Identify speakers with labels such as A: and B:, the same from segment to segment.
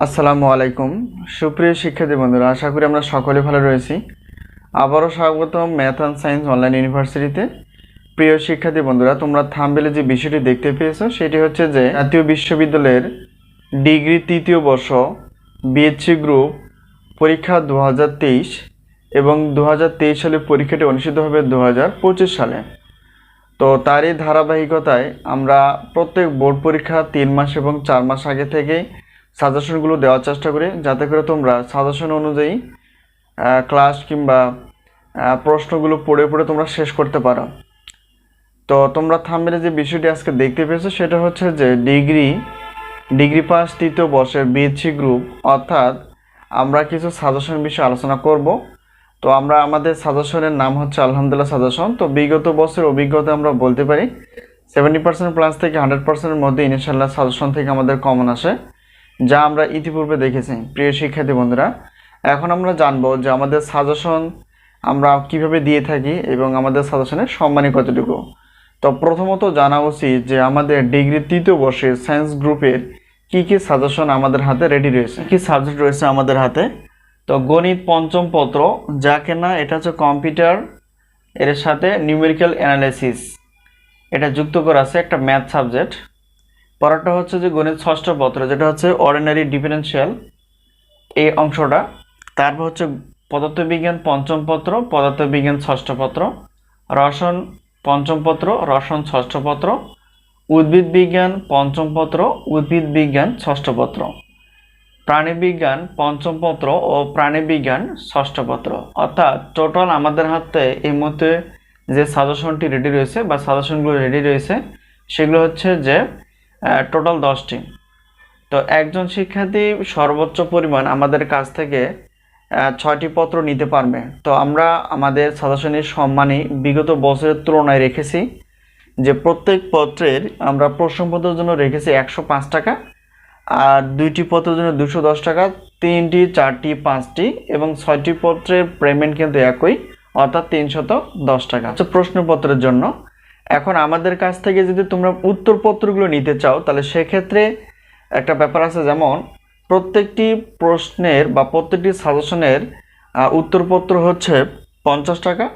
A: আসসালামু আলাইকুম সুপ্রিয় শিক্ষার্থী বন্ধুরা, আশা করি আমরা সকলে ভালো রয়েছি। আবারও স্বাগতম ম্যাথ অ্যান্ড সায়েন্স অনলাইন ইউনিভার্সিটিতে। প্রিয় শিক্ষার্থী বন্ধুরা, তোমরা থাম্বনেলে যে বিষয়টি দেখতে পেয়েছো সেটি হচ্ছে যে জাতীয় বিশ্ববিদ্যালয়ের ডিগ্রি তৃতীয় বর্ষ বিএসসি গ্রুপ পরীক্ষা 2023 এবং 2023 সালে পরীক্ষাটি অনুষ্ঠিত হবে 2025 সালে। তো তারই ধারাবাহিকতায় আমরা প্রত্যেক বোর্ড পরীক্ষা 3 মাস এবং 4 মাস আগে থেকেই সাজেশনগুলো দেওয়ার চেষ্টা করি, যাতে করে তোমরা সাজেশন অনুযায়ী ক্লাস কিংবা প্রশ্নগুলো পড়ে পড়ে তোমরা শেষ করতে পারো। তো তোমরা থাম্বনেলে যে বিষয়টি আজকে দেখতে পেয়েছো সেটা হচ্ছে যে ডিগ্রি পাস তৃতীয় বর্ষের বিএসসি গ্রুপ, অর্থাৎ আমরা কিছু সাজেশন বিষয়ে আলোচনা করব। তো আমরা আমাদের সাজেশনের নাম হচ্ছে আলহামদুলিল্লাহ সাজেশন। তো বিগত বছরের অভিজ্ঞতা আমরা বলতে পারি 70% প্লাস থেকে 100%-এর মধ্যে ইনশাআল্লাহ সাজেশন থেকে আমাদের কমন আসে, যা আমরা ইতিপূর্বে দেখেছি। প্রিয় শিক্ষার্থী বন্ধুরা, এখন আমরা জানবো যে আমাদের সাজেশন আমরা কিভাবে দিয়ে থাকি এবং আমাদের সাজেশনের সম্মানী কতটুকু। তো প্রথমত জানা উচিত যে আমাদের ডিগ্রি তৃতীয় বর্ষের সায়েন্স গ্রুপের কি কি সাজেশন আমাদের হাতে রেডি রয়েছে, কি সাবজেক্ট রয়েছে আমাদের হাতে। তো গণিত পঞ্চম পত্র, যা কেনা এটা হচ্ছে কম্পিউটার, এর সাথে নিউমেরিক্যাল অ্যানালাইসিস এটা যুক্ত করা আছে, একটা ম্যাথ সাবজেক্ট। পরেরটা হচ্ছে যে গণিত ষষ্ঠ পত্র, যেটা হচ্ছে অর্ডিনারি ডিফারেনশিয়াল এই অংশটা। তারপর হচ্ছে পদার্থবিজ্ঞান পঞ্চম পত্র, পদার্থবিজ্ঞান ষষ্ঠ পত্র, রসায়ন পঞ্চম পত্র, রসায়ন ষষ্ঠ পত্র, উদ্ভিদ বিজ্ঞান পঞ্চম পত্র, উদ্ভিদ বিজ্ঞান ষষ্ঠ পত্র, প্রাণীবিজ্ঞান পঞ্চম পত্র ও প্রাণীবিজ্ঞান ষষ্ঠ পত্র। অর্থাৎ টোটাল আমাদের হাতে এই মুহূর্তে যে সাজেশনটি রেডি রয়েছে বা সাজেশনগুলো রেডি রয়েছে সেগুলো হচ্ছে যে টোটাল 10টি। তো একজন শিক্ষার্থী সর্বোচ্চ পরিমাণ আমাদের কাছ থেকে 6টি পত্র নিতে পারবে। তো আমরা আমাদের সাজেশনের সম্মানী বিগত বছরের তুলনায় রেখেছি যে প্রত্যেক পত্রের আমরা প্রশ্নপত্রের জন্য রেখেছি 105 টাকা, আর 2টি পত্রের জন্য 210 টাকা, 3টি 4টি 5টি এবং 6টি পত্রের পেমেন্ট কিন্তু একই, অর্থাৎ 310 টাকা হচ্ছে প্রশ্নপত্রের জন্য। এখন আমাদের কাছ থেকে যদি তোমরা উত্তরপত্রগুলো নিতে চাও তাহলে সেক্ষেত্রে একটা ব্যাপার আছে, যেমন প্রত্যেকটি প্রশ্নের বা প্রত্যেকটি সাজেশনের উত্তরপত্র হচ্ছে 50 টাকা,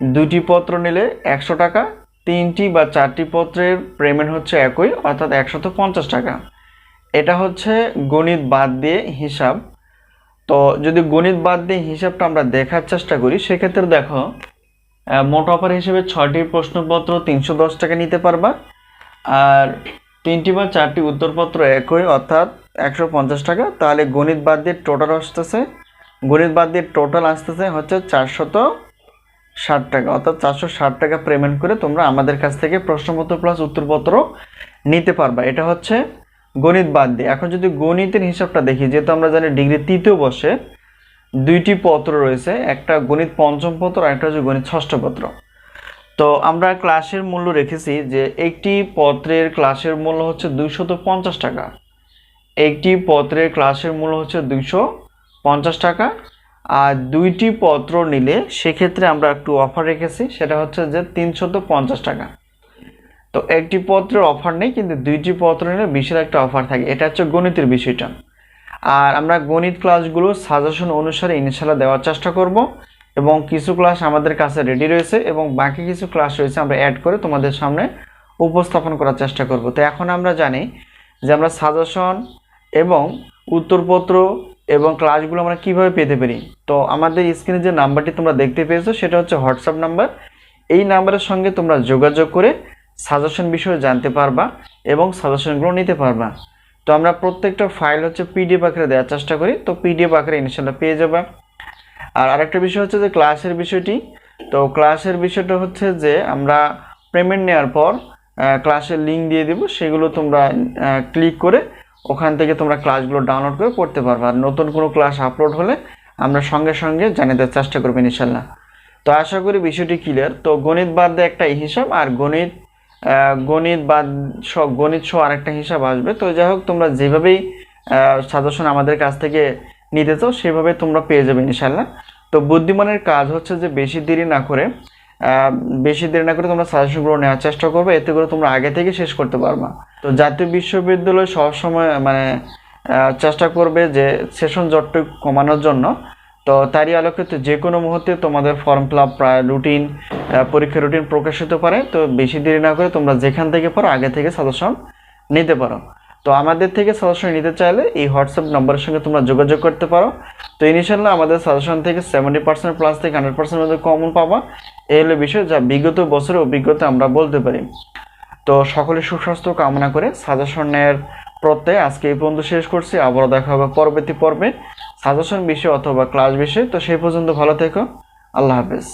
A: 2টি পত্র নিলে 100 টাকা, 3টি বা 4টি পত্রের পেমেন্ট হচ্ছে একই, অর্থাৎ 150 টাকা। এটা হচ্ছে গণিত বাদ দিয়ে হিসাব। তো যদি গণিত বাদ দিয়ে হিসাবটা আমরা দেখার চেষ্টা করি সেক্ষেত্রে দেখো মোট অফার হিসেবে 6টি প্রশ্নপত্র 310 টাকা নিতে পারবা, আর 3টি বা 4টি উত্তরপত্র একই, অর্থাৎ 150 টাকা। তাহলে গণিত বাদ দিয়ে টোটাল আসতেছে হচ্ছে 460 টাকা, অর্থাৎ 460 টাকা পেমেন্ট করে তোমরা আমাদের কাছ থেকে প্রশ্নপত্র প্লাস উত্তরপত্র নিতে পারবা। এটা হচ্ছে গণিত বাদ দিয়ে। এখন যদি গণিতের হিসাবটা দেখি, যেহেতু আমরা জানি ডিগ্রি তৃতীয় বর্ষে 2টি পত্র রয়েছে, একটা গণিত পঞ্চম পত্র আর একটা হচ্ছে গণিত ষষ্ঠ পত্র। তো আমরা ক্লাসের মূল্য রেখেছি যে একটি পত্রের ক্লাসের মূল্য হচ্ছে 250 টাকা, একটি পত্রের ক্লাসের মূল্য হচ্ছে 250 টাকা। আর 2টি পত্র নিলে সেক্ষেত্রে আমরা একটু অফার রেখেছি, সেটা হচ্ছে যে 350 টাকা। তো একটি পত্রের অফার নেই, কিন্তু 2টি পত্র নিলে বিশেষ একটা অফার থাকে। এটা হচ্ছে গণিতের বিষয়টা। আর আমরা গণিত ক্লাসগুলো সাজেশন অনুসারে ইনশাআল্লাহ দেওয়ার চেষ্টা করব, এবং কিছু ক্লাস আমাদের কাছে রেডি রয়েছে এবং বাকি কিছু ক্লাস রয়েছে আমরা অ্যাড করে তোমাদের সামনে উপস্থাপন করার চেষ্টা করব। তো এখন আমরা জানি যে আমরা সাজেশন এবং উত্তরপত্র এবং ক্লাসগুলো আমরা কিভাবে পেতে পারি। তো আমাদের স্ক্রিনে যে নাম্বারটি তোমরা দেখতে পেয়েছো সেটা হচ্ছে হোয়াটসঅ্যাপ নাম্বার। এই নাম্বারের সঙ্গে তোমরা যোগাযোগ করে সাজেশন বিষয়ে জানতে পারবা এবং সাজেশনগুলো নিতে পারবা। তো আমরা প্রত্যেকটা ফাইল হচ্ছে পিডিএফ আকারে দেওয়ার চেষ্টা করি, তো পিডিএফ আকারে ইনশাআল্লাহ পেয়ে যাবে। আর আরেকটা বিষয় হচ্ছে যে ক্লাসের বিষয়টি। তো ক্লাসের বিষয়টা হচ্ছে যে আমরা পেমেন্ট নেওয়ার পর ক্লাসের লিঙ্ক দিয়ে দেব, সেগুলো তোমরা ক্লিক করে ওখান থেকে তোমরা ক্লাসগুলো ডাউনলোড করে পড়তে পারবে। আর নতুন কোনো ক্লাস আপলোড হলে আমরা সঙ্গে সঙ্গে জানিয়ে দেওয়ার চেষ্টা করবো ইনশাআল্লাহ। তো আশা করি বিষয়টি ক্লিয়ার। তো গণিত বাদ দিয়ে একটা হিসাব, আর গণিত সহ আরেকটা হিসাব আসবে। তো যাই হোক, তোমরা যেভাবেই সাজেশন আমাদের কাছ থেকে নিতে চাও সেভাবে তোমরা পেয়ে যাবে ইনশাআল্লাহ। তো বুদ্ধিমানের কাজ হচ্ছে যে বেশি দেরি না করে তোমরা সাজেশনগুলো নেওয়ার চেষ্টা করবে, এতে করে তোমরা আগে থেকে শেষ করতে পারবা। তো জাতীয় বিশ্ববিদ্যালয় সবসময় চেষ্টা করবে যে সেশন জটটুকু কমানোর জন্য। তো তারই আলোকিত যে কোনো মুহূর্তে তোমাদের ফর্ম ফিল আপ প্রায় রুটিন পরীক্ষার রুটিন প্রকাশ হতে পারে। তো বেশি দেরি না করে তোমরা যেখান থেকে পারো আগে থেকে সাজেশন নিতে পারো। তো আমাদের থেকে সাজেশন নিতে চাইলে এই হোয়াটসঅ্যাপ নম্বরের সঙ্গে তোমরা যোগাযোগ করতে পারো। তো ইনিশিয়ালি আমাদের সাজেশন থেকে 70% প্লাস থেকে 100% মধ্যে কমন পাবা, এই হলো বিষয় যা বিগত বছরের অভিজ্ঞতা আমরা বলতে পারি। তো সকলের সুস্বাস্থ্য কামনা করে সাজেশনের প্রত্যয় আজকে এই পর্যন্ত শেষ করছি। আবারও দেখা হবে পরবর্তী পর্বে সাজেশন বিষয় অথবা ক্লাস বিষয়। তো সেই পর্যন্ত ভালো থেকো, আল্লাহ হাফেজ।